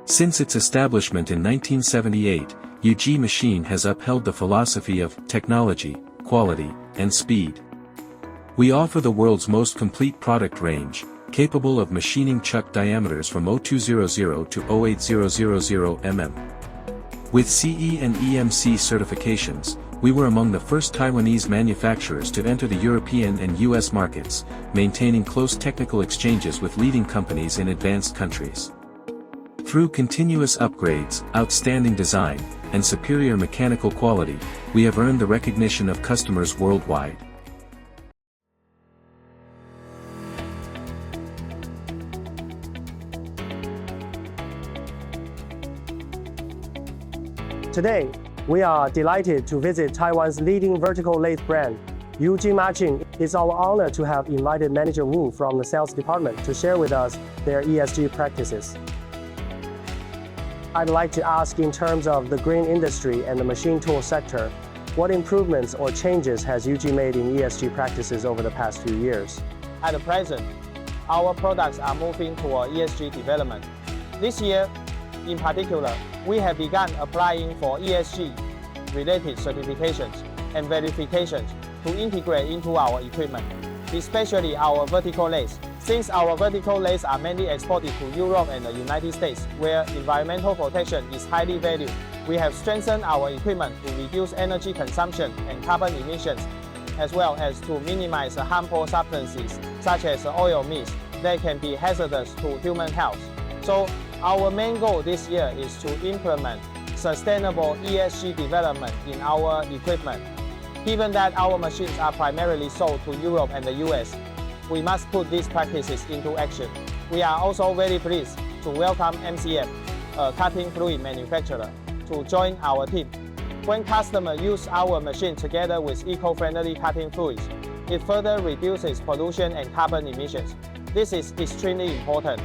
Since its establishment in 1978, UG Machine has upheld the philosophy of technology, quality, and speed. We offer the world's most complete product range, capable of machining chuck diameters from Ø200 to Ø8000mm. With CE and EMC certifications, we were among the first Taiwanese manufacturers to enter the European and US markets, maintaining close technical exchanges with leading companies in advanced countries. Through continuous upgrades, outstanding design, and superior mechanical quality, we have earned the recognition of customers worldwide. Today, we are delighted to visit Taiwan's leading vertical lathe brand, UG Machine. It's our honor to have invited Manager Wu from the sales department to share with us their ESG practices. I'd like to ask, in terms of the green industry and the machine tool sector, what improvements or changes has UG made in ESG practices over the past few years? At present, our products are moving toward ESG development. This year, in particular, we have begun applying for ESG-related certifications and verifications to integrate into our equipment, especially our vertical lathes. Since our vertical lathes are mainly exported to Europe and the United States, where environmental protection is highly valued, we have strengthened our equipment to reduce energy consumption and carbon emissions, as well as to minimize harmful substances such as oil mist that can be hazardous to human health. So, our main goal this year is to implement sustainable ESG development in our equipment. Given that our machines are primarily sold to Europe and the US, we must put these practices into action. We are also very pleased to welcome MCM, a cutting fluid manufacturer, to join our team. When customers use our machine together with eco-friendly cutting fluids, it further reduces pollution and carbon emissions. This is extremely important